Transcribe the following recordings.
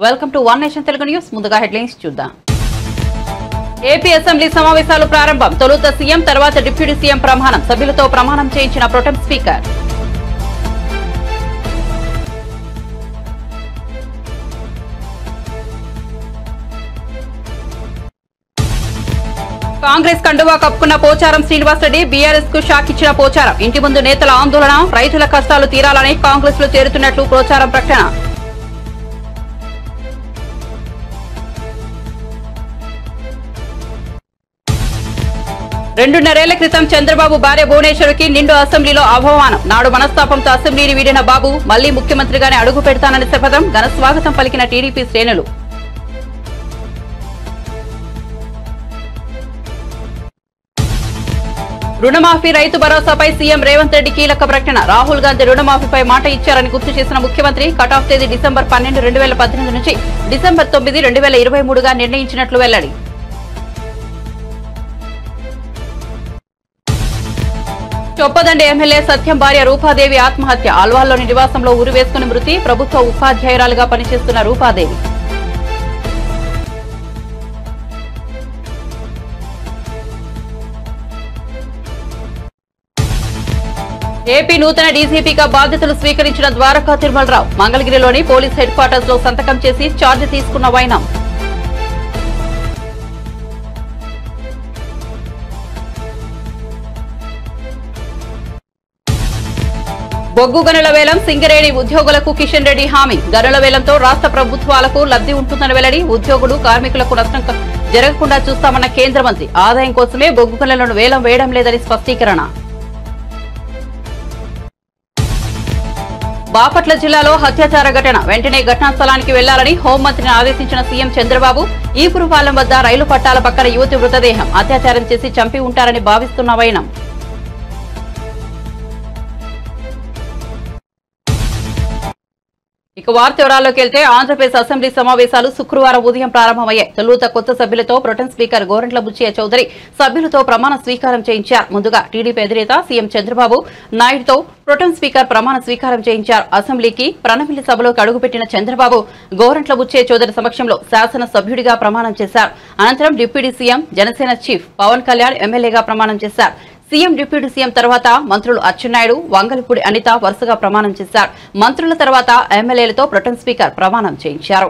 Welcome to one nation Telugu news. ముందుగా headlines చూద్దాం. AP assembly సమావేశాలు ప్రారంభం. తొలుత సీఎం, తర్వాత డిప్యూటీ సీఎం ప్రమాణం. సభ్యులతో ప్రమాణం చేయించిన ప్రొటెం స్పీకర్. కాంగ్రెస్ కండువా కప్పుకున్న పోచారం శ్రీనివాసరెడ్డి. బీఆర్ఎస్ కు షాక్ ఇచ్చిన పోచారం. ఇంటి ముందు నేతల ఆందోళన. రైతుల కష్టాలు తీరాలని కాంగ్రెస్ లో చేరుతున్నట్లు పోచారం ప్రకటన. రెండున్నరేళ్ల క్రితం చంద్రబాబు భార్య భువనేశ్వరికి నిండు అసెంబ్లీలో అవమానం. నాడు మనస్తాపంతో అసెంబ్లీని వీడిన బాబు మళ్లీ ముఖ్యమంత్రిగానే అడుగు పెడతానని శపథం. ఘన స్వాగతం పలికిన టీడీపీ శ్రేణులు. రుణమాఫీ, రైతు భరోసాపై సీఎం రేవంత్ రెడ్డి కీలక ప్రకటన. రాహుల్ గాంధీ రుణమాఫీపై మాట ఇచ్చారని గుర్తు చేసిన ముఖ్యమంత్రి కటాఫ్ తేదీ డిసెంబర్ 12, 2018 నుంచి డిసెంబర్ 9, 2023గా నిర్ణయించినట్లు వెల్లడి. చొప్పదండి ఎమ్మెల్యే సత్యం భార్య రూపాదేవి ఆత్మహత్య. ఆల్వాల్లోని నివాసంలో ఉరివేసుకుని మృతి. ప్రభుత్వ ఉపాధ్యాయురాలుగా పనిచేస్తున్న రూపాదేవి. ఏపీ నూతన డీజీపీగా బాధ్యతలు స్వీకరించిన ద్వారకా తిరుమలరావు. మంగళగిరిలోని పోలీస్ హెడ్ క్వార్టర్స్ లో సంతకం చేసి ఛార్జ్ తీసుకున్న వైనం. బొగ్గు గనుల వేలం. సింగరేణి ఉద్యోగులకు కిషన్ రెడ్డి హామీ. గనుల వేలంతో రాష్ట్ర ప్రభుత్వాలకు లబ్ధి ఉంటుందని వెల్లడి. ఉద్యోగులు, కార్మికులకు నష్టం జరగకుండా చూస్తామన్న కేంద్ర మంత్రి. ఆదాయం కోసమే బొగ్గు గనులను వేలం వేయడం లేదని స్పష్టీకరణ. బాపట్ల జిల్లాలో హత్యాచార ఘటన. వెంటనే ఘటనా స్థలానికి వెళ్లాలని హోంమంత్రిని ఆదేశించిన సీఎం చంద్రబాబు. ఈపురపాలెం వద్ద రైలు పట్టాల పక్కన యువతి మృతదేహం. అత్యాచారం చేసి చంపి ఉంటారని భావిస్తున్న వైనం. ఇక వార్త వివరాల్లోకి వెళ్తే ఆంధ్రప్రదేశ్ అసెంబ్లీ సమావేశాలు శుక్రవారం ఉదయం ప్రారంభమయ్యాయి. తొలుత కొత్త సభ్యులతో ప్రొటెం స్పీకర్ గోరంట్ల బుచ్చయ్య చౌదరి సభ్యులతో ప్రమాణ స్వీకారం చేయించారు. ముందుగా టీడీపీ అధినేత సీఎం చంద్రబాబు నాయుడుతో ప్రొటెం స్పీకర్ ప్రమాణ స్వీకారం చేయించారు. అసెంబ్లీకి ప్రణమిల్లి సభలోకి అడుగుపెట్టిన చంద్రబాబు గోరంట్ల బుచ్చయ్య చౌదరి సమక్షంలో శాసన సభ్యుడిగా ప్రమాణం చేశారు. అనంతరం deputy CM, Janasena chief Pawan Kalyan ఎమ్మెల్యేగా ప్రమాణం చేశారు. సీఎం, డిప్యూటీ సీఎం తర్వాత మంత్రులు అచ్చెన్నాయుడు, వంగలపూడి అనిత వరుసగా ప్రమాణం చేశారు. మంత్రుల తర్వాత ఎమ్మెల్యేలతో ప్రొటెం స్పీకర్ ప్రమాణం చేయించారు.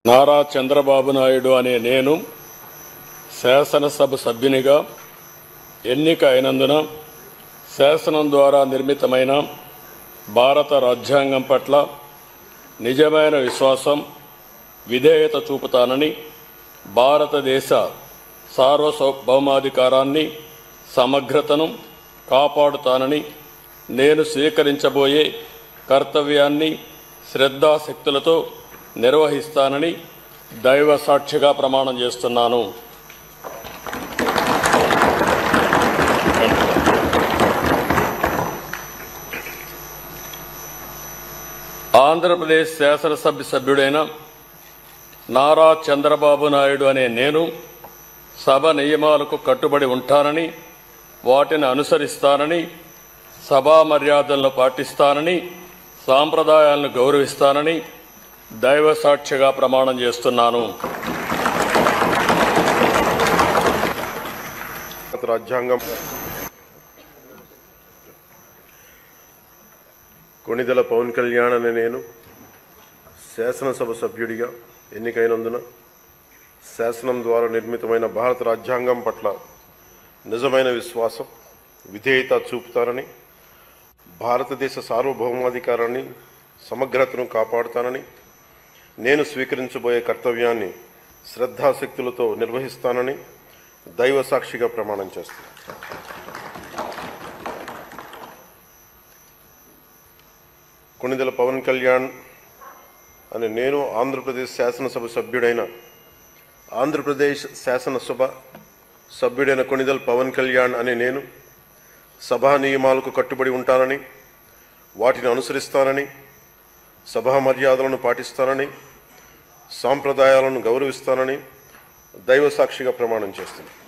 నారా చంద్రబాబు నాయుడు అనే నేను శాసనసభ సభ్యునిగా ఎన్నిక అయినందున శాసనం ద్వారా నిర్మితమైన భారత రాజ్యాంగం పట్ల నిజమైన విశ్వాసం, విధేయత చూపుతానని, భారతదేశ సార్వభౌమాధికారాన్ని, సమగ్రతను కాపాడుతానని, నేను స్వీకరించబోయే కర్తవ్యాన్ని శ్రద్ధాశక్తులతో నిర్వహిస్తానని దైవ సాక్షిగా ప్రమాణం చేస్తున్నాను. ఆంధ్రప్రదేశ్ శాసనసభ సభ్యుడైన నారా చంద్రబాబు నాయుడు అనే నేను సభ నియమాలకు కట్టుబడి ఉంటానని, వాటిని అనుసరిస్తానని, సభా మర్యాదలను పాటిస్తానని, సాంప్రదాయాలను గౌరవిస్తానని దైవ సాక్షిగా ప్రమాణం చేస్తున్నాను. రాజ్యాంగం కొణిదెల పవన్ కళ్యాణ్ అనే నేను శాసనసభ సభ్యుడిగా ఎన్నికైనందున శాసనం ద్వారా నిర్మితమైన భారత రాజ్యాంగం పట్ల నిజమైన విశ్వాసం, విధేయత చూపుతానని, భారతదేశ సార్వభౌమాధికారాన్ని, సమగ్రతను కాపాడుతానని, నేను స్వీకరించబోయే కర్తవ్యాన్ని శ్రద్ధాశక్తులతో నిర్వహిస్తానని దైవ సాక్షిగా ప్రమాణం చేస్తాను. కొణిదెల పవన్ కళ్యాణ్ అనే నేను ఆంధ్రప్రదేశ్ శాసనసభ సభ్యుడైన ఆంధ్రప్రదేశ్ శాసనసభ సభ్యుడైన కొణిదెల పవన్ కళ్యాణ్ అనే నేను సభా నియమాలకు కట్టుబడి ఉంటానని, వాటిని అనుసరిస్తానని, సభా మర్యాదలను పాటిస్తానని, సాంప్రదాయాలను గౌరవిస్తానని దైవ సాక్షిగా ప్రమాణం చేస్తున్నాను.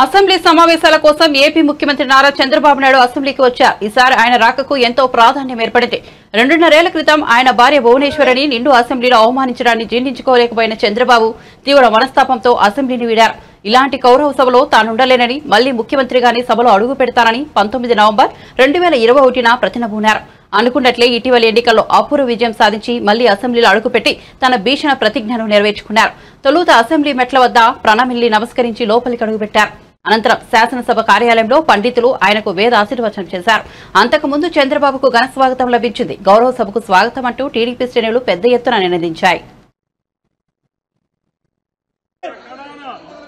అసెంబ్లీ సమావేశాల కోసం ఏపీ ముఖ్యమంత్రి నారా చంద్రబాబు నాయుడు అసెంబ్లీకి వచ్చారు. ఈసారి ఆయన రాకకు ఎంతో ప్రాధాన్యం ఏర్పడింది. 2.5 క్రితం ఆయన భార్య భువనేశ్వరిని నిండు అసెంబ్లీలో అవమానించడాన్ని జీర్ణించుకోలేకపోయిన చంద్రబాబు తీవ్ర మనస్తాపంతో అసెంబ్లీని వీడారు. ఇలాంటి కౌరవ సభలో తానుండలేనని, మళ్లీ ముఖ్యమంత్రిగాని సభలో అడుగు పెడతానని 19 నవంబర్ 2021న ప్రతినబూనారు. అనుకున్నట్లే ఇటీవల ఎన్నికల్లో అపూర్వ విజయం సాధించి మళ్లీ అసెంబ్లీలో అడుగుపెట్టి తన భీషణ ప్రతిజ్ఞను నెరవేర్చుకున్నారు. తొలుత అసెంబ్లీ మెట్ల వద్ద ప్రణమిల్లి నమస్కరించి లోపలికి అడుగుపెట్టారు. అనంతరం శాసనసభ కార్యాలయంలో పండితులు ఆయనకు వేద ఆశీర్వచనం చేశారు. అంతకుముందు చంద్రబాబుకు ఘన స్వాగతం లభించింది. గౌరవ సభకు స్వాగతం అంటూ టీడీపీ శ్రేణులు పెద్ద ఎత్తున నినదించాయి.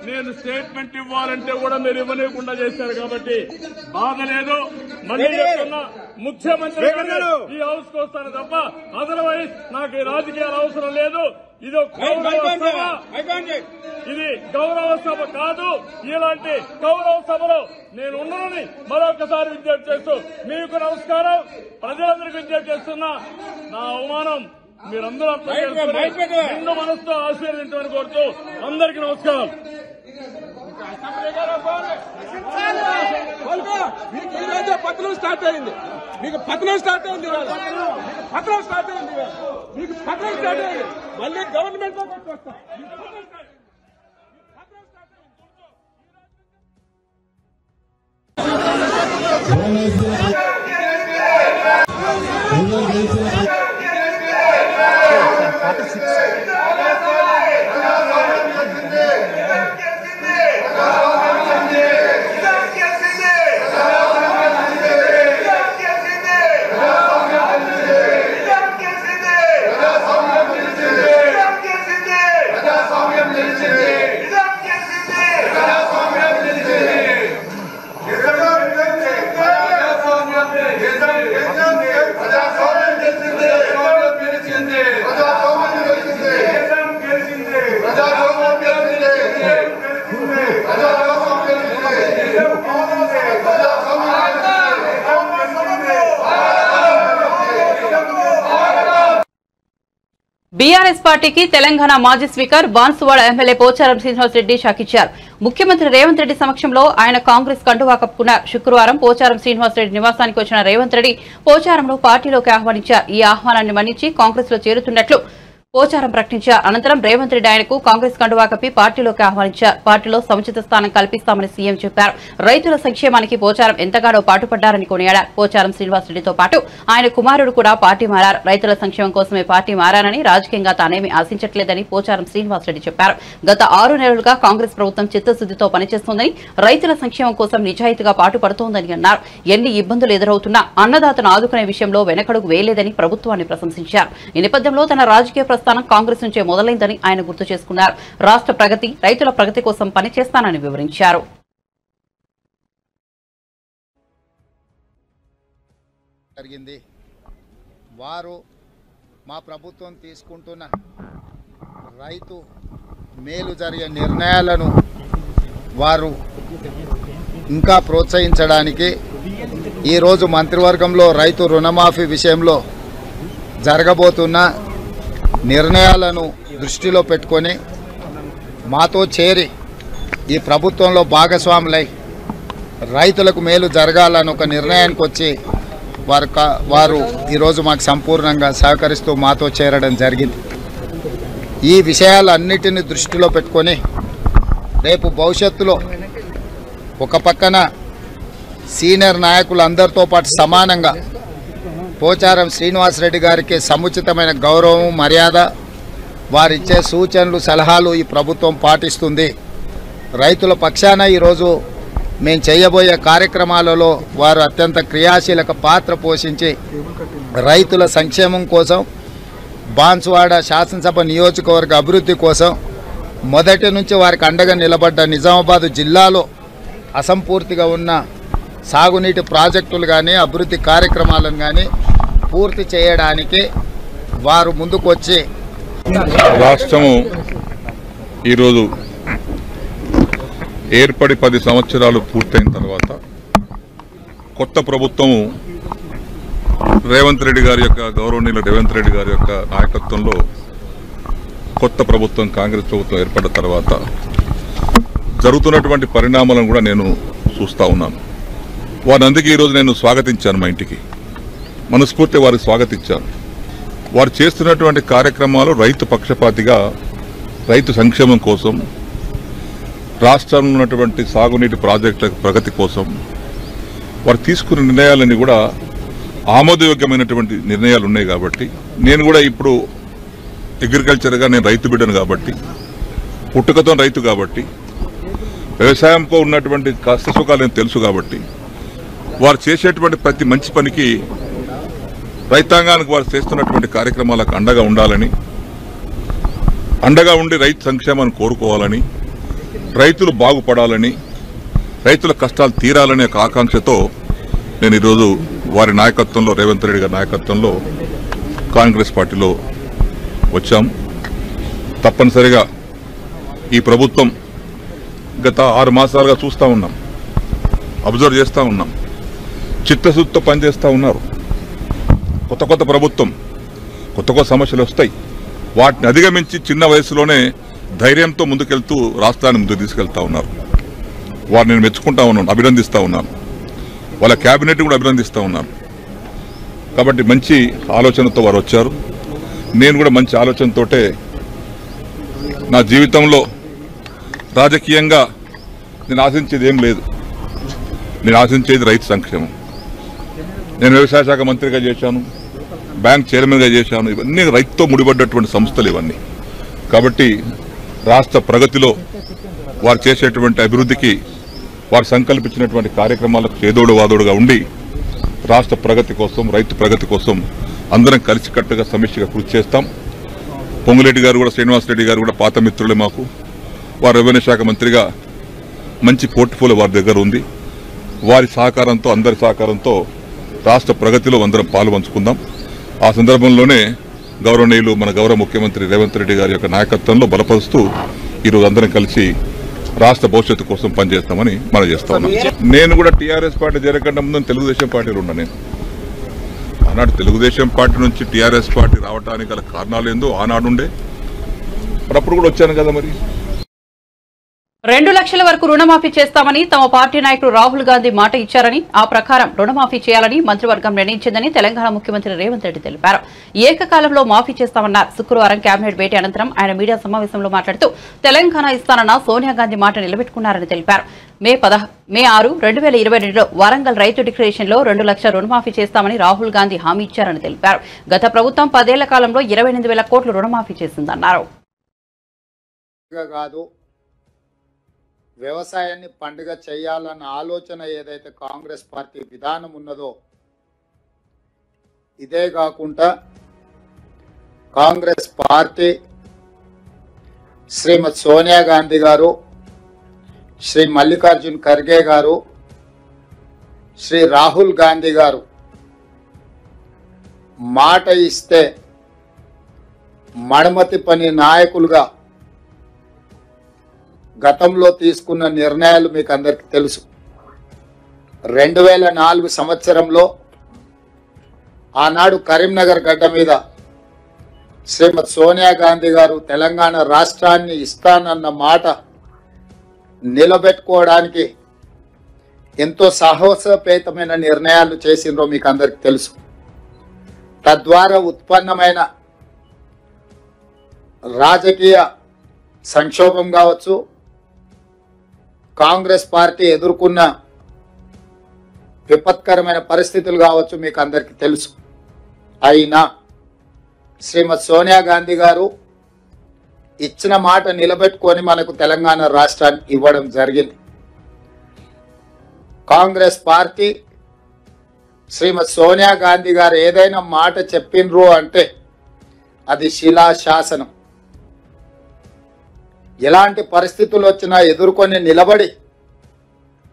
నేను స్టేట్మెంట్ ఇవ్వాలంటే కూడా మీరు ఇవ్వలేకుండా చేశారు కాబట్టి బాధ లేదు. మళ్ళీ చెప్తున్నా, ముఖ్యమంత్రి ఈ హౌస్ కు వస్తాను తప్ప అదర్వైజ్ నాకు ఈ రాజకీయాలు అవసరం లేదు. ఇది గౌరవ సభ కాదు. ఇలాంటి గౌరవ సభలో నేను ఉన్నానని మరొకసారి విజ్ఞప్తి చేస్తూ మీకు నమస్కారం. ప్రజలందరికీ విజ్ఞప్తి చేస్తున్నా, నా అవమానం మీరందరూ అర్థం చేసుకుని నిండు మనసుతో ఆశీర్వదించమని కోరుతూ అందరికీ నమస్కారం. పత్రం స్టార్ట్ అయింది, మీకు పత్రం స్టార్ట్ అయింది, పత్రం స్టార్ట్ అయింది, మీకు పత్రం స్టార్ట్ అయింది. మళ్ళీ గవర్నమెంట్ లో కొట్టుకొస్తా. బీఆర్ఎస్ పార్టీకి తెలంగాణ మాజీ speaker Banswada MLA Pocharam Srinivas Reddy shock ఇచ్చారు. ముఖ్యమంత్రి రేవంత్ రెడ్డి సమక్షంలో ఆయన కాంగ్రెస్ కండువా కప్పుకున్నారు. శుక్రవారం పోచారం శ్రీనివాస్ రెడ్డి నివాసానికి వచ్చిన రేవంత్ రెడ్డి పోచారంను పార్టీలోకి ఆహ్వానించారు. ఈ ఆహ్వానాన్ని మన్నించి కాంగ్రెస్ లో చేరుతున్నట్లు పోచారం ప్రకటించారు. అనంతరం రేవంత్ రెడ్డి ఆయనకు కాంగ్రెస్ కండువా కప్పి పార్టీలోకి ఆహ్వానించారు. పార్టీలో సముచిత స్థానం కల్పిస్తామని సీఎం చెప్పారు. రైతుల సంక్షేమానికి పోచారం ఎంతగానో పాటుపడ్డారని కొనియాడారు. పోచారం శ్రీనివాస్ రెడ్డితో పాటు ఆయన కుమారుడు కూడా పార్టీ మారారు. రైతుల సంక్షేమం కోసమే పార్టీ మారారని, రాజకీయంగా తానేమీ ఆశించట్లేదని పోచారం శ్రీనివాస్ రెడ్డి చెప్పారు. గత 6 నెలలుగా కాంగ్రెస్ ప్రభుత్వం చిత్తశుద్దితో పనిచేస్తోందని, రైతుల సంక్షేమం కోసం నిజాయితీగా పాటుపడుతోందని అన్నారు. ఎన్ని ఇబ్బందులు ఎదురవుతున్నా అన్నదాతను ఆదుకునే విషయంలో వెనకడుగు వేయలేదని ప్రభుత్వాన్ని ప్రశంసించారు. ఈ నేపథ్యంలో తన రాజకీయ ప్రస్థానం కాంగ్రెస్ నుంచే మొదలైందని ఆయన గుర్తు చేసుకున్నారు. రాష్ట్ర ప్రగతి, రైతుల ప్రగతి కోసం పనిచేస్తానని వివరించారు. వారు మా ప్రభుత్వం తీసుకుంటున్న రైతు మేలు జరిగే నిర్ణయాలను వారు ఇంకా ప్రోత్సహించడానికి ఈరోజు మంత్రివర్గంలో రైతు రుణమాఫీ విషయంలో జరగబోతున్న నిర్ణయాలను దృష్టిలో పెట్టుకొని మాతో చేరి ఈ ప్రభుత్వంలో భాగస్వాములై రైతులకు మేలు జరగాలని ఒక నిర్ణయానికి వచ్చి వారు ఈరోజు మాకు సంపూర్ణంగా సహకరిస్తూ మాతో చేరడం జరిగింది. ఈ విషయాలన్నిటిని దృష్టిలో పెట్టుకొని రేపు భవిష్యత్తులో ఒక పక్కన సీనియర్ నాయకులందరితో పాటు సమానంగా పోచారం శ్రీనివాసరెడ్డి గారికి సముచితమైన గౌరవం, మర్యాద, వారిచ్చే సూచనలు, సలహాలు ఈ ప్రభుత్వం పాటిస్తుంది. రైతుల పక్షాన ఈరోజు మేము చేయబోయే కార్యక్రమాలలో వారు అత్యంత క్రియాశీలక పాత్ర పోషించి రైతుల సంక్షేమం కోసం, బాన్సువాడ శాసనసభ నియోజకవర్గ అభివృద్ధి కోసం మొదటి నుంచి వారికి అండగా నిలబడ్డ నిజామాబాద్ జిల్లాలో అసంపూర్తిగా ఉన్న సాగునీటి ప్రాజెక్టులు కానీ, అభివృద్ధి కార్యక్రమాలను కానీ పూర్తి చేయడానికి వారు ముందుకు వచ్చి రాష్ట్రము ఈరోజు ఏర్పడి 10 సంవత్సరాలు పూర్తయిన తర్వాత కొత్త ప్రభుత్వము రేవంత్ రెడ్డి గారి యొక్క గౌరవనీయులు రేవంత్ రెడ్డి గారి యొక్క నాయకత్వంలో కొత్త ప్రభుత్వం కాంగ్రెస్ ప్రభుత్వం ఏర్పడిన తర్వాత జరుగుతున్నటువంటి పరిణామాలను కూడా నేను చూస్తూ ఉన్నాను. వారిని అందుకే ఈరోజు నేను స్వాగతించాను. మా ఇంటికి మనస్ఫూర్తి వారికి స్వాగతించాను. వారు చేస్తున్నటువంటి కార్యక్రమాలు రైతు పక్షపాతిగా, రైతు సంక్షేమం కోసం, రాష్ట్రంలో ఉన్నటువంటి సాగునీటి ప్రాజెక్టుల ప్రగతి కోసం వారు తీసుకున్న నిర్ణయాలన్నీ కూడా ఆమోదయోగ్యమైనటువంటి నిర్ణయాలు ఉన్నాయి. కాబట్టి నేను కూడా ఇప్పుడు అగ్రికల్చర్గా నేను రైతు బిడ్డను కాబట్టి, పుట్టుకతో రైతు కాబట్టి, వ్యవసాయంతో ఉన్నటువంటి కష్టసుఖాలు నేను తెలుసు కాబట్టి వారు చేసేటువంటి ప్రతి మంచి పనికి, రైతాంగానికి వారు చేస్తున్నటువంటి కార్యక్రమాలకు అండగా ఉండాలని, అండగా ఉండి రైతు సంక్షేమాన్ని కోరుకోవాలని, రైతులు బాగుపడాలని, రైతుల కష్టాలు తీరాలనే ఒక ఆకాంక్షతో నేను ఈరోజు వారి నాయకత్వంలో, రేవంత్ రెడ్డి గారి నాయకత్వంలో కాంగ్రెస్ పార్టీలో వచ్చాం. తప్పనిసరిగా ఈ ప్రభుత్వం గత 6 మాసాలుగా చూస్తూ ఉన్నాం, అబ్జర్వ్ చేస్తూ ఉన్నాం. చిత్తశుద్ధితో పనిచేస్తూ ఉన్నారు. కొత్త ప్రభుత్వం, కొత్త సమస్యలు వస్తాయి. వాటిని అధిగమించి చిన్న వయసులోనే ధైర్యంతో ముందుకెళ్తూ రాష్ట్రాన్ని ముందుకు తీసుకెళ్తా ఉన్నారు. వారిని నేను మెచ్చుకుంటా ఉన్నాను, అభినందిస్తూ ఉన్నాను. వాళ్ళ క్యాబినెట్ కూడా అభినందిస్తూ ఉన్నాను. కాబట్టి మంచి ఆలోచనతో వారు వచ్చారు. నేను కూడా మంచి ఆలోచనతోటే నా జీవితంలో రాజకీయంగా నేను ఆశించేది ఏం లేదు. నేను ఆశించేది రైతు సంక్షేమం. నేను వ్యవసాయ శాఖ మంత్రిగా చేశాను, బ్యాంక్ చైర్మన్గా చేశాను. ఇవన్నీ రైతుతో ముడిపడ్డటువంటి సంస్థలు ఇవన్నీ. కాబట్టి రాష్ట్ర ప్రగతిలో వారు చేసేటువంటి అభివృద్ధికి, వారు సంకల్పించినటువంటి కార్యక్రమాలకు చేదోడు వాదోడుగా ఉండి రాష్ట్ర ప్రగతి కోసం, రైతు ప్రగతి కోసం అందరం కలిసికట్టుగా సమిష్టిగా కృషి చేస్తాం. పొంగులేటి గారు కూడా, శ్రీనివాసరెడ్డి గారు కూడా పాత మిత్రులే మాకు. వారు రెవెన్యూ శాఖ మంత్రిగా మంచి పోర్ట్ఫోలియో వారి దగ్గర ఉంది. వారి సహకారంతో, అందరి సహకారంతో రాష్ట్ర ప్రగతిలో అందరం పాలు పంచుకుందాం. ఆ సందర్భంలోనే గౌరవనీయులు మన గౌరవ ముఖ్యమంత్రి రేవంత్ రెడ్డి గారి యొక్క నాయకత్వంలో బలపరుస్తూ ఈరోజు అందరం కలిసి రాష్ట్ర భవిష్యత్తు కోసం పనిచేస్తామని మనం చేస్తా ఉన్నాం. నేను కూడా టీఆర్ఎస్ పార్టీ జరగకుండా ముందు తెలుగుదేశం పార్టీలో ఉన్నా. నేను ఆనాడు తెలుగుదేశం పార్టీ నుంచి టీఆర్ఎస్ పార్టీ రావడానికి గల కారణాలు ఏందో ఆనాడుండే, మరి అప్పుడు కూడా వచ్చాను కదా. మరి 2 లక్షల వరకు రుణమాఫీ చేస్తామని తమ పార్టీ నాయకుడు రాహుల్ గాంధీ మాట ఇచ్చారని, ఆ ప్రకారం రుణమాఫీ చేయాలని మంత్రివర్గం నిర్ణయించిందని తెలంగాణ ముఖ్యమంత్రి రేవంత్ రెడ్డి తెలిపారు. ఏకకాలంలో మాఫీ చేస్తామన్నారు. శుక్రవారం కేబినెట్ భేటీ అనంతరం ఆయన మీడియా సమావేశంలో మాట్లాడుతూ తెలంగాణ ఇస్తానన్న సోనియా గాంధీ మాట నిలబెట్టుకున్నారని తెలిపారు. మే 6, 2022లో వరంగల్ రైతు డిక్లరేషన్లో 2 లక్షల రుణమాఫీ చేస్తామని రాహుల్ గాంధీ హామీ ఇచ్చారని తెలిపారు. గత ప్రభుత్వం 10 ఏళ్ల కాలంలో 28,000 కోట్లు రుణమాఫీ చేసిందన్నారు. వ్యవసాయాన్ని పండుగ చేయాలన్న ఆలోచన ఏదైతే కాంగ్రెస్ పార్టీ విధానం ఉన్నదో, ఇదే కాకుండా కాంగ్రెస్ పార్టీ శ్రీమతి సోనియా గాంధీ గారు, శ్రీ మల్లికార్జున్ ఖర్గే గారు, శ్రీ రాహుల్ గాంధీ గారు మాట ఇస్తే మడమతి పని నాయకులుగా గతంలో తీసుకున్న నిర్ణయాలు మీకు అందరికీ తెలుసు. 2004 సంవత్సరంలో ఆనాడు కరీంనగర్ గడ్డ మీద శ్రీమతి సోనియా గాంధీ గారు తెలంగాణ రాష్ట్రాన్ని ఇస్తానన్న మాట నిలబెట్టుకోవడానికి ఎంతో సాహసోపేతమైన నిర్ణయాలు చేసిండ్రో మీకు అందరికీ తెలుసు. తద్వారా ఉత్పన్నమైన రాజకీయ సంక్షోభం కావచ్చు, కాంగ్రెస్ పార్టీ ఎదుర్కొన్న విపత్కరమైన పరిస్థితులు కావచ్చు, మీకు అందరికీ తెలుసు. అయినా శ్రీమతి సోనియా గాంధీ గారు ఇచ్చిన మాట నిలబెట్టుకొని మనకు తెలంగాణ రాష్ట్రాన్ని ఇవ్వడం జరిగింది. కాంగ్రెస్ పార్టీ శ్రీమతి సోనియా గాంధీ గారు ఏదైనా మాట చెప్పిండ్రు అంటే అది శిలాశాసనం. ఎలాంటి పరిస్థితులు వచ్చినా ఎదుర్కొని నిలబడి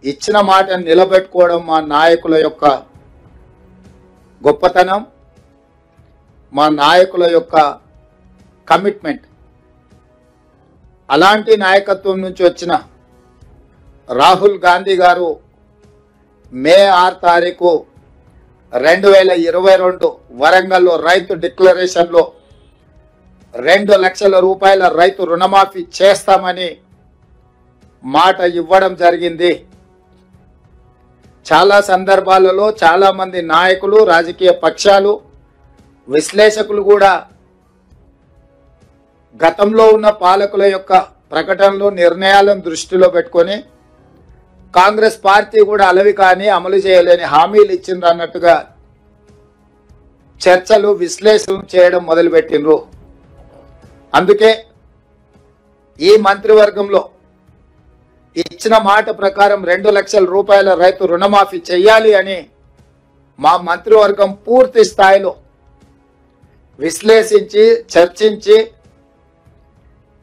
ఇచ్చిన మాట నిలబెట్టుకోవడం మా నాయకుల యొక్క గొప్పతనం, మా నాయకుల యొక్క కమిట్మెంట్. అలాంటి నాయకత్వం నుంచి వచ్చిన రాహుల్ గాంధీ గారు మే 6 తారీఖు 2022 వరంగల్లో రైతు డిక్లరేషన్లో 2 లక్షల రూపాయల రైతు రుణమాఫీ చేస్తామని మాట ఇవ్వడం జరిగింది. చాలా సందర్భాలలో చాలా మంది నాయకులు, రాజకీయ పక్షాలు, విశ్లేషకులు కూడా గతంలో ఉన్న పాలకుల యొక్క ప్రకటనలు, నిర్ణయాలను దృష్టిలో పెట్టుకొని కాంగ్రెస్ పార్టీ కూడా అలవి కానీ అమలు చేయలేని హామీలు ఇచ్చింది అన్నట్టుగా చర్చలు, విశ్లేషణలు చేయడం మొదలుపెట్టిండ్రు. అందుకే ఈ మంత్రివర్గంలో ఇచ్చిన మాట ప్రకారం 2 లక్షల రూపాయల రైతు రుణమాఫీ చేయాలి అని మా మంత్రివర్గం పూర్తి స్థాయిలో విశ్లేషించి, చర్చించి,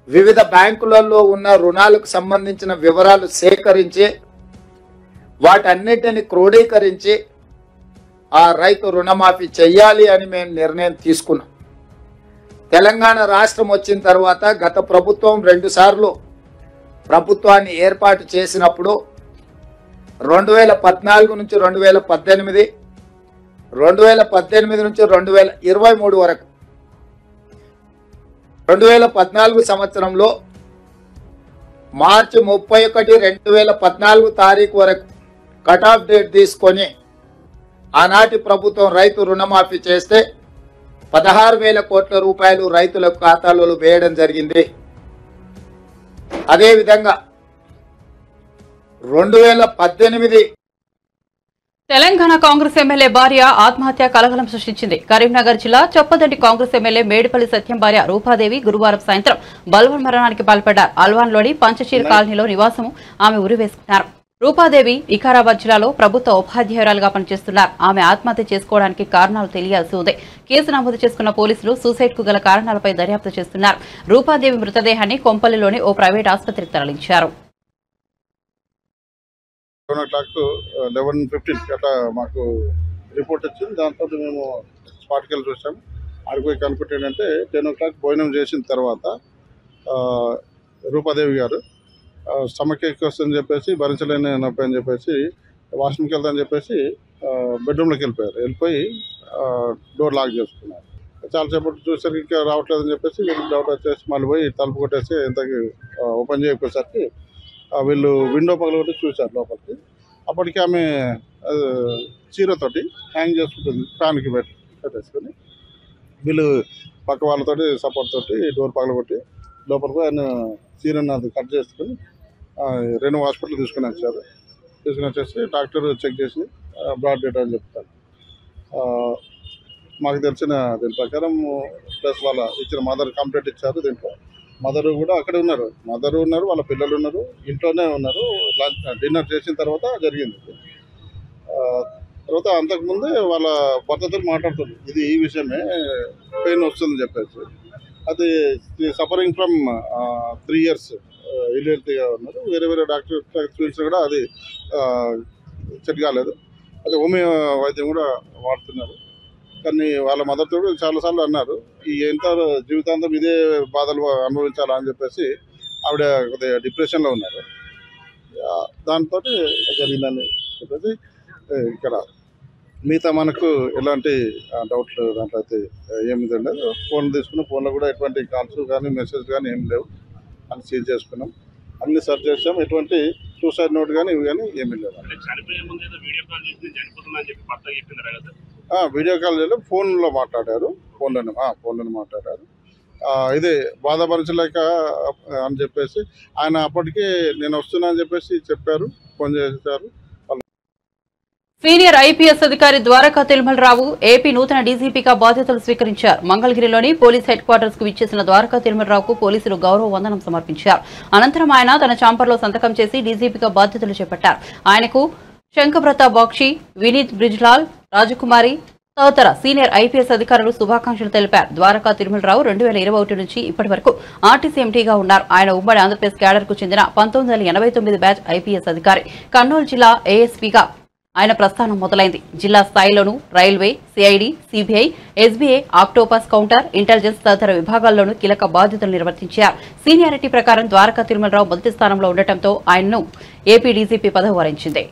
వివిధ బ్యాంకులలో ఉన్న రుణాలకు సంబంధించిన వివరాలు సేకరించి వాటన్నిటిని క్రోడీకరించి ఆ రైతు రుణమాఫీ చెయ్యాలి అని మేము నిర్ణయం తీసుకున్నాం. తెలంగాణ రాష్ట్రం వచ్చిన తర్వాత గత ప్రభుత్వం 2 సార్లు ప్రభుత్వాన్ని ఏర్పాటు చేసినప్పుడు 2014 నుంచి 2018, 2018 నుంచి 2023 వరకు 2014 సంవత్సరంలో మార్చి 31, 2014 తారీఖు వరకు కట్ ఆఫ్ డేట్ తీసుకొని ఆనాటి ప్రభుత్వం రైతు రుణమాఫీ చేస్తే 16,000 కోట్ల రూపాయలు రైతుల ఖాతాలలో వేయడం జరిగింది. అదేవిధంగా 2018 తెలంగాణ కాంగ్రెస్ ఎమ్మెల్యే భార్య ఆత్మహత్య కలకలం సృష్టించింది. కరీంనగర్ జిల్లా చొప్పదండి కాంగ్రెస్ ఎమ్మెల్యే మేడిపల్లి సత్యం భార్య రూపాదేవి గురువారం సాయంత్రం బల్వన్ మరణానికి పాల్పడ్డారు. అల్వాన్లోని పంచచీర్ కాలనీలో నివాసం ఆమె ఉరివేసుకున్నారు. రూపాదేవి వికారాబాద్ జిల్లాలో ప్రభుత్వ ఉపాధ్యాయురాలుగా పనిచేస్తున్నారు. ఆమె ఆత్మహత్య చేసుకోవడానికి కారణాలు తెలియాల్సి ఉంది. కేసు నమోదు చేసుకున్న పోలీసులు సూసైడ్ కు గల కారణాలపై దర్యాప్తు చేస్తున్నారు. రూపాదేవి మృతదేహాన్ని కొంపల్లిలోని ఓ ప్రైవేట్ ఆసుపత్రికి తరలించారు. 11:15 అట్లా మాకు రిపోర్ట్ వచ్చింది. దాంతో మేము స్పాట్కి వెళ్ళి చూసాము. ఆడిపోయి కనుక్కుంటే ఏంటంటే 10 o'clock భోజనం చేసిన తర్వాత రూపాదేవి గారు స్టమక్ ఎక్కువ వస్తుందని చెప్పేసి, భరించలేని నొప్పి అని చెప్పేసి వాష్రూమ్కి వెళ్తామని చెప్పేసి బెడ్రూమ్లోకి వెళ్ళిపోయి డోర్ లాక్ చేసుకున్నారు. చాలాసేపు చూసరికి ఇంకా రావట్లేదని చెప్పేసి వీళ్ళు డౌట్ వచ్చేసి మళ్ళీ పోయి తలుపు కొట్టేసి ఇంతకి ఓపెన్ చేయకపోయేసరికి వీళ్ళు విండో పగలగొట్టి చూశారు లోపలికి. అప్పటికి ఆమె చీరతోటి హ్యాంగ్ చేసుకుంటుంది, ఫ్యాన్కి పెట్టేసుకొని. వీళ్ళు పక్క వాళ్ళతోటి సపోర్ట్ తోటి డోర్ పగలగొట్టి లోపలికి ఆయన చీరను అది కట్ చేసుకొని రెండు హాస్పిటల్ తీసుకుని వచ్చేసి డాక్టర్ చెక్ చేసి బ్రాడ్ డెడ్ అని చెప్తారు. మాకు తెలిసిన దీని ప్రకారం ప్లస్ వాళ్ళ ఇచ్చిన మదర్ కంప్లైంట్ ఇచ్చారు. దీంట్లో మదరు కూడా అక్కడే ఉన్నారు, వాళ్ళ పిల్లలు ఉన్నారు, ఇంట్లోనే ఉన్నారు. డిన్నర్ చేసిన తర్వాత జరిగింది. తర్వాత అంతకుముందే వాళ్ళ భర్తతో మాట్లాడుతుంది, ఇది ఈ విషయమే పెయిన్ వస్తుందని చెప్పేసి. అది సఫరింగ్ ఫ్రమ్ 3 years ఇల్లీగల్గా ఉన్నారు. వేరే డాక్టర్ చూపించినా కూడా అది సెట్ కాలేదు. అది హోమియో వైద్యం కూడా వాడుతున్నారు. కానీ వాళ్ళ మదర్తో చాలాసార్లు అన్నారు, ఈ ఎంత జీవితాంతం ఇదే బాధలు అనుభవించాలా అని చెప్పేసి ఆవిడ కొద్దిగా డిప్రెషన్లో ఉన్నారు. దాంతో జరిగిందని చెప్పేసి ఇక్కడ మిగతా మనకు ఎలాంటి డౌట్లు దాంట్లో అయితే ఏమి లేదు. ఫోన్ తీసుకున్న ఫోన్లో కూడా ఎటువంటి కాల్స్ కానీ మెసేజ్ కానీ ఏం లేవు అని సీజ్ చేసుకున్నాం. అన్ని సెర్చ్ చేసాం, ఎటువంటి సూసైడ్ నోట్ కానీ ఇవి కానీ ఏమీ లేవు. వీడియో కాల్ చేయలేదు, ఫోన్లో మాట్లాడారు. ఫోన్లోనే మాట్లాడారు. ఇదే బాధపరచలేక అని చెప్పేసి ఆయన అప్పటికే నేను వస్తున్నా అని చెప్పేసి చెప్పారు, ఫోన్ చేశారు. సీనియర్ ఐపీఎస్ అధికారి ద్వారకా తిరుమలరావు ఏపీ నూతన డీజీపీగా బాధ్యతలు స్వీకరించారు. మంగళగిరిలోని పోలీస్ హెడ్ క్వార్టర్స్ కు విచ్చేసిన ద్వారకా తిరుమలరావుకు పోలీసులు గౌరవ వందనం సమర్పించారు. అనంతరం ఆయన తన ఛాంబర్లో సంతకం చేసి డీజీపీగా బాధ్యతలు చేపట్టారు. ఆయనకు శంఖప్రతాప్ బాక్షి, వినీత్ బ్రిజ్లాల్, రాజకుమారి తదితర సీనియర్ ఐపీఎస్ అధికారులు శుభాకాంక్షలు తెలిపారు. ద్వారకా తిరుమలరావు 2021 నుంచి ఇప్పటి వరకు ఆర్టీసీ ఎంటీగా ఉన్నారు. ఆయన ఉమ్మడి ఆంధ్రప్రదేశ్ క్యాడర్ కు చెందిన 1989 బ్యాచ్ ఐపీఎస్ అధికారి. కర్నూలు జిల్లా ఏఎస్పీగా ఆయన ప్రస్థానం మొదలైంది. జిల్లా స్థాయిలోనూ railway, CID, CBI, SBI, octopus counter, intelligence తదితర విభాగాల్లోనూ కీలక బాధ్యతలు నిర్వర్తించారు. సీనియారిటీ ప్రకారం ద్వారకా తిరుమలరావు మొదటి స్థానంలో ఉండటంతో ఆయన్ను ఏపీ డీజీపీ పదవి వరించింది.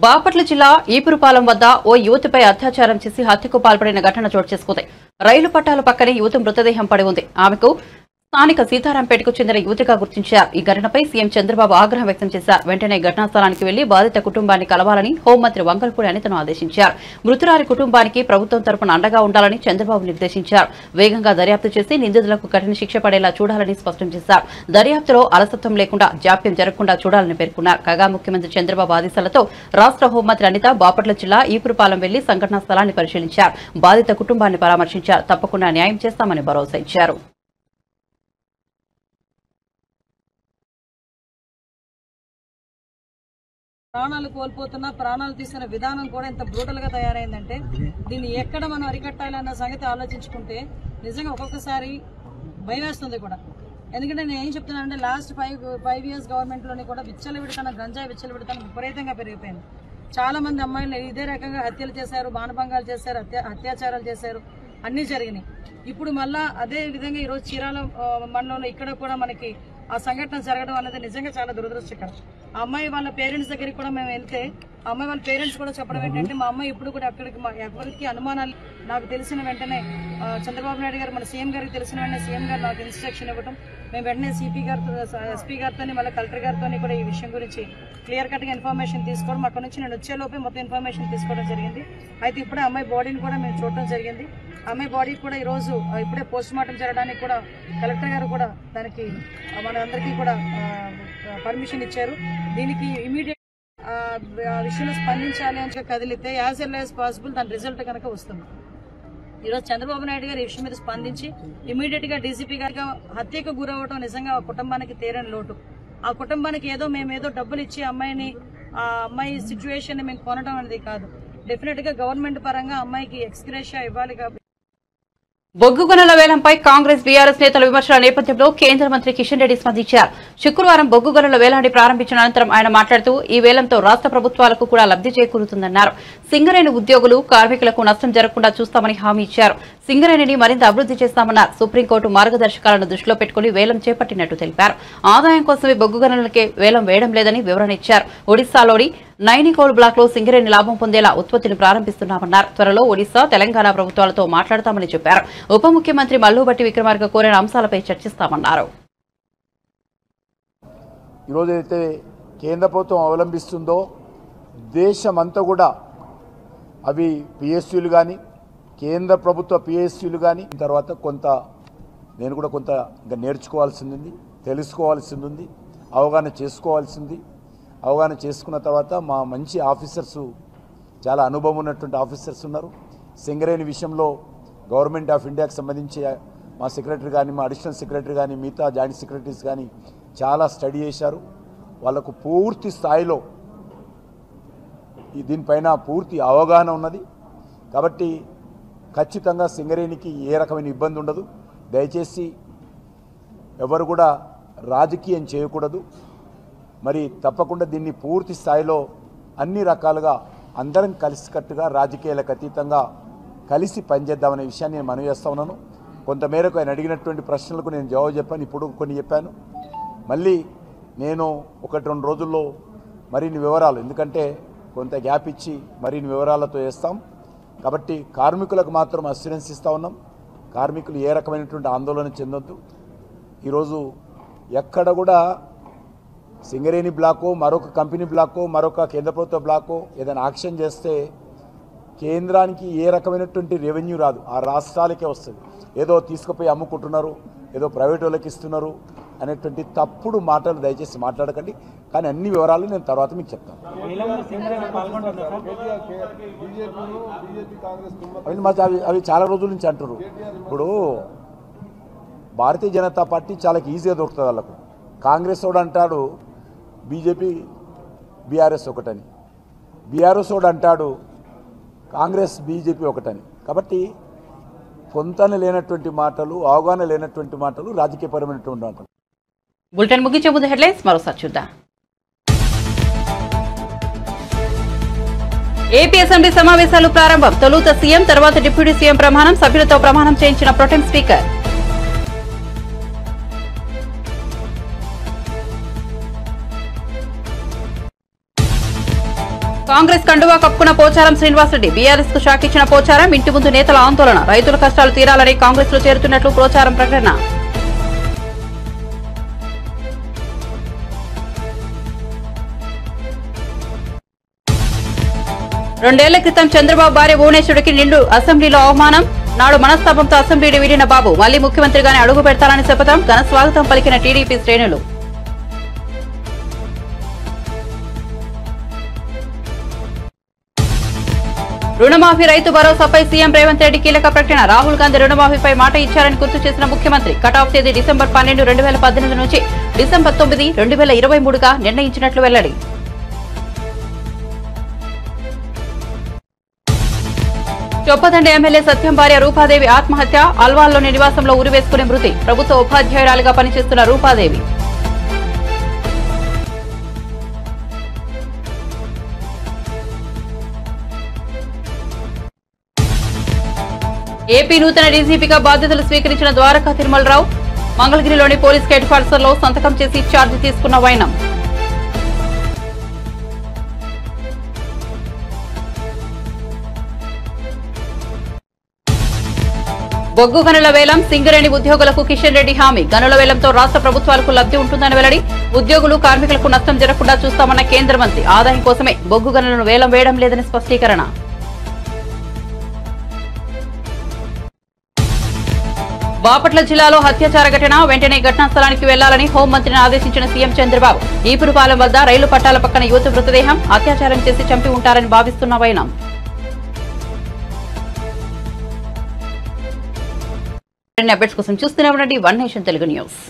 బాపట్ల జిల్లా ఈపురుపాలెం వద్ద ఓ యువతిపై అత్యాచారం చేసి హత్యకు పాల్పడిన ఘటన చోటు చేసుకుంది. రైలు పట్టాల పక్కనే యువతి మృతదేహం పడి ఉంది. ఆమెకు స్థానిక సీతారాంపేటకు చెందిన యువతిగా గుర్తించారు. ఈ ఘటనపై సీఎం చంద్రబాబు ఆగ్రహం వ్యక్తం చేశారు. వెంటనే ఘటనా స్థలానికి వెళ్లి బాధిత కుటుంబాన్ని కలవాలని హోంమంత్రి వంగల్పూడి అనితను ఆదేశించారు. మృతురాలి కుటుంబానికి ప్రభుత్వం తరపున అండగా ఉండాలని చంద్రబాబు నిర్దేశించారు. వేగంగా దర్యాప్తు చేసి నిందితులకు కఠిన శిక్ష పడేలా చూడాలని స్పష్టం చేశారు. దర్యాప్తులో అలసత్వం లేకుండా జాప్యం జరగకుండా చూడాలని పేర్కొన్నారు. కాగా ముఖ్యమంత్రి చంద్రబాబు ఆదేశాలతో రాష్ట్ర హోంమంత్రి అనిత బాపట్ల జిల్లా ఈపురుపాలెం వెళ్లి సంఘటనా స్థలాన్ని పరిశీలించారు. బాధిత కుటుంబాన్ని పరామర్శించారు. తప్పకుండా న్యాయం చేస్తామని భరోసా ఇచ్చారు. ప్రాణాలు కోల్పోతున్నా ప్రాణాలు తీసిన విధానం కూడా ఎంత బ్రూటల్ గా తయారైందంటే దీన్ని ఎక్కడ మనం అరికట్టాలన్న సంగతి ఆలోచించుకుంటే నిజంగా ఒక్కొక్కసారి భయం వేస్తుంది కూడా. ఎందుకంటే నేను ఏం చెప్తున్నానంటే లాస్ట్ ఫైవ్ ఇయర్స్ గవర్నమెంట్ లోని కూడా విచ్చలవిడితనం గంజాయి విచ్చలవిడితనం విపరీతంగా పెరిగిపోయింది. చాలా మంది అమ్మాయిలు ఇదే రకంగా హత్యలు చేశారు, మానభంగాలు చేశారు, అత్యాచారాలు చేశారు, అన్ని జరిగినాయి. ఇప్పుడు మళ్ళా అదే విధంగా ఈరోజు చీరాల మండలంలో ఇక్కడ కూడా మనకి ఆ సంఘటన జరగడం అనేది నిజంగా చాలా దురదృష్టకరం. ఆ అమ్మాయి వాళ్ళ పేరెంట్స్ దగ్గరికి కూడా మేము వెళ్తే ఆ అమ్మాయి వాళ్ళ పేరెంట్స్ కూడా చెప్పడం ఏంటంటే మా అమ్మాయి ఇప్పుడు కూడా అక్కడికి ఎవరికి అనుమానాలు నాకు తెలిసిన వెంటనే చంద్రబాబు నాయుడు గారు మన సీఎం గారికి తెలిసిన వెంటనే సీఎం గారు నాకు ఇన్స్ట్రక్షన్ ఇవ్వడం, మేము వెంటనే సిపి గారితో ఎస్పీ గారితో మళ్ళీ కలెక్టర్ గారితో కూడా ఈ విషయం గురించి క్లియర్ కట్గా ఇన్ఫర్మేషన్ తీసుకోవడం, అక్కడ నుంచి నేను వచ్చేలోపే మొత్తం ఇన్ఫర్మేషన్ తీసుకోవడం జరిగింది. అయితే ఇప్పుడే అమ్మాయి బాడీని కూడా మేము చూడడం జరిగింది. అమ్మాయి బాడీ కూడా ఈరోజు ఇప్పుడే పోస్ట్ మార్టం జరగడానికి కూడా కలెక్టర్ గారు కూడా దానికి మనందరికీ కూడా పర్మిషన్ ఇచ్చారు. దీనికి ఇమీడియట్ విషయంలో స్పందించాలి అని కదిలితే యాజ్ ఎల్ యాజ్ పాసిబుల్ దాని రిజల్ట్ కనుక వస్తుంది. ఈరోజు చంద్రబాబు నాయుడు గారు ఈ విషయం మీద స్పందించి ఇమీడియట్ గా డీసీపీ గారిగా హత్యకు గురవడం నిజంగా ఆ కుటుంబానికి తీరని లోటు. ఆ కుటుంబానికి మేమేదో డబ్బులు ఇచ్చి ఆ అమ్మాయి సిచ్యువేషన్ మేము కొనడం అనేది కాదు. డెఫినెట్ గా గవర్నమెంట్ పరంగా అమ్మాయికి ఎక్స్గ్రేషియా ఇవ్వాలి. కాబట్టి బొగ్గు గనుల వేలంపై కాంగ్రెస్ బీఆర్ఎస్ నేతల విమర్శల నేపథ్యంలో కేంద్ర మంత్రి కిషన్ రెడ్డి స్పందించారు. శుక్రవారం బొగ్గు గనుల వేలాన్ని ప్రారంభించిన అనంతరం ఆయన మాట్లాడుతూ ఈ వేలంతో రాష్ట్ర ప్రభుత్వాలకు కూడా లబ్ది చేకూరుతుందన్నారు. సింగరేణి ఉద్యోగులు కార్మికులకు నష్టం జరగకుండా చూస్తామని హామీ ఇచ్చారు. సింగరేణిని మరింత అభివృద్ది చేస్తామన్నారు. సుప్రీంకోర్టు మార్గదర్శకాలను దృష్టిలో పెట్టుకుని వేలం చేపట్టినట్టు తెలిపారు. ఆదాయం కోసమే బొగ్గు గనులకే వేలం వేయడం లేదని వివరణ ఇచ్చారు. ఒడిశాలోని నైనికోల్ బ్లాక్ లో సింగరేణి లాభం పొందేలా ఉత్పత్తిని ప్రారంభిస్తున్నామన్నారు. త్వరలో ఒడిశా, తెలంగాణ ప్రభుత్వాలతో మాట్లాడతామని చెప్పారు. ఉప ముఖ్యమంత్రి మల్లుబట్టి విక్రమార్క కోరిన అంశాలపై చర్చిస్తామన్నారు. ఈరోజు అయితే కేంద్ర ప్రభుత్వం అవలంబిస్తుందో దేశమంతా కూడా అవి పిఎస్యూలు కానీ కేంద్ర ప్రభుత్వ పిఎస్యూలు కానీ తర్వాత నేను కూడా కొంత ఇంకా నేర్చుకోవాల్సింది, తెలుసుకోవాల్సింది ఉంది, అవగాహన చేసుకోవాల్సింది. అవగాహన చేసుకున్న తర్వాత మా మంచి ఆఫీసర్సు, చాలా అనుభవం ఉన్నటువంటి ఆఫీసర్స్ ఉన్నారు. సింగరేణి విషయంలో గవర్నమెంట్ ఆఫ్ ఇండియాకి సంబంధించి మా సెక్రటరీ కానీ, మా అడిషనల్ సెక్రటరీ కానీ, మిగతా జాయింట్ సెక్రటరీస్ కానీ చాలా స్టడీ చేశారు. వాళ్ళకు పూర్తి స్థాయిలో దీనిపైన పూర్తి అవగాహన ఉన్నది. కాబట్టి ఖచ్చితంగా సింగరేణికి ఏ రకమైన ఇబ్బంది ఉండదు. దయచేసి ఎవరు కూడా రాజకీయం చేయకూడదు. మరి తప్పకుండా దీన్ని పూర్తి స్థాయిలో అన్ని రకాలుగా అందరం కలిసికట్టుగా రాజకీయాలకు అతీతంగా కలిసి పనిచేద్దామనే విషయాన్ని నేను మనవి చేస్తా ఉన్నాను. కొంతమేరకు ఆయన అడిగినటువంటి ప్రశ్నలకు నేను జవాబు చెప్పాను, ఇప్పుడు కొన్ని చెప్పాను. మళ్ళీ నేను 1-2 రోజుల్లో మరిన్ని వివరాలు, ఎందుకంటే కొంత గ్యాప్ ఇచ్చి మరిన్ని వివరాలతో చేస్తాం. కాబట్టి కార్మికులకు మాత్రం అస్యూరెన్స్ ఇస్తూ ఉన్నాం. కార్మికులు ఏ రకమైనటువంటి ఆందోళన చెందొద్దు. ఈరోజు ఎక్కడ కూడా సింగరేణి బ్లాకో, మరొక కంపెనీ బ్లాకో, మరొక కేంద్ర ప్రభుత్వ బ్లాకో ఏదైనా యాక్షన్ చేస్తే కేంద్రానికి ఏ రకమైనటువంటి రెవెన్యూ రాదు, ఆ రాష్ట్రాలకే వస్తుంది. ఏదో తీసుకుపోయి అమ్ముకుంటున్నారు, ఏదో ప్రైవేట్ వాళ్ళకి ఇస్తున్నారు అనేటువంటి తప్పుడు మాటలు దయచేసి మాట్లాడకండి. కానీ అన్ని వివరాలు నేను తర్వాత మీకు చెప్తాను. అవి చాలా రోజుల నుంచి అంటారు. ఇప్పుడు భారతీయ జనతా పార్టీ చాలా ఈజీగా దొరుకుతుంది వాళ్ళకు. కాంగ్రెస్ వాడు అంటాడు బీజేపీ బీఆర్ఎస్ ఒకటని, బీఆర్ఎస్ వాడు అంటాడు కాంగ్రెస్ బీజేపీ ఒకటని. కాబట్టి పొంతన లేనటువంటి మాటలు, అవగాహన లేనటువంటి మాటలు రాజకీయపరమైనటువంటి మాటలు. బులెటిన్ ముగించే ముందు హెడ్లైన్స్ మరోసారి చూద్దాం. ఏపీ అసెంబ్లీ సమావేశాలు ప్రారంభం. తొలుత సీఎం, తర్వాత డిప్యూటీ సీఎం ప్రమాణం. సభ్యులతో ప్రమాణం చేయించిన ప్రొటెం స్పీకర్. కాంగ్రెస్ కండువా కప్పుకున్న పోచారం శ్రీనివాసరెడ్డి బీఆర్ఎస్ కు షాక్ ఇచ్చిన పోచారం ఇంటి ముందు నేతల ఆందోళన రైతుల కష్టాలు తీరాలని కాంగ్రెస్ లో చేరుతున్నట్లు పోచారం ప్రకటన. రెండేళ్ల క్రితం చంద్రబాబు భార్య భువనేశ్వరుడికి నిండు అసెంబ్లీలో అవమానం. నాడు మనస్తాపంతో అసెంబ్లీని వీడిన బాబు మళ్లీ ముఖ్యమంత్రిగానే అడుగు పెడతారని శపథం. ఘన స్వాగతం పలికిన టీడీపీ శ్రేణులు. రుణమాఫీ రైతు భరోసాపై సీఎం రేవంత్ రెడ్డి కీలక ప్రకటన. రాహుల్ గాంధీ రుణమాఫీపై మాట ఇచ్చారని గుర్తు చేసిన ముఖ్యమంత్రి. కటాఫ్ తేదీ డిసెంబర్ 12, 2018 నుంచి డిసెంబర్ 9, 2023గా నిర్ణయించినట్లు వెల్లడి. చొప్పదండి ఎమ్మెల్యే సత్యం భార్య రూపాదేవి ఆత్మహత్య. అల్వాల్లోని నివాసంలో ఉరివేసుకునే మృతి. ప్రభుత్వ ఉపాధ్యాయురాలిగా పనిచేస్తున్న రూపాదేవి. ఏపీ నూతన డీజీపీగా బాధ్యతలు స్వీకరించిన ద్వారకా తిరుమలరావు. మంగళగిరిలోని పోలీస్ హెడ్ క్వార్టర్స్ లో సంతకం చేసి ఛార్జీ తీసుకున్న వైనం. బొగ్గు గనుల వేలం. సింగరేణి ఉద్యోగులకు కిషన్ రెడ్డి హామీ. గనుల వేలంతో రాష్ట్ర ప్రభుత్వాలకు లబ్ధి ఉంటుందని వెల్లడి. ఉద్యోగులు కార్మికులకు నష్టం జరగకుండా చూస్తామన్న కేంద్ర మంత్రి. ఆదాయం కోసమే బొగ్గు గనులను వేలం వేయడం లేదని స్పష్టీకరణ. బాపట్ల జిల్లాలో హత్యాచార ఘటన. వెంటనే ఘటనా స్థలానికి వెళ్లాలని హోంమంత్రిని ఆదేశించిన సీఎం చంద్రబాబు. ఈపురుపాలెం వద్ద రైలు పట్టాల పక్కన యువతి మృతదేహం. అత్యాచారం చేసి చంపి ఉంటారని భావిస్తున్న వైనం. అప్డేట్స్ కోసం చూస్తూనే ఉండండి వన్ నేషన్ తెలుగు న్యూస్.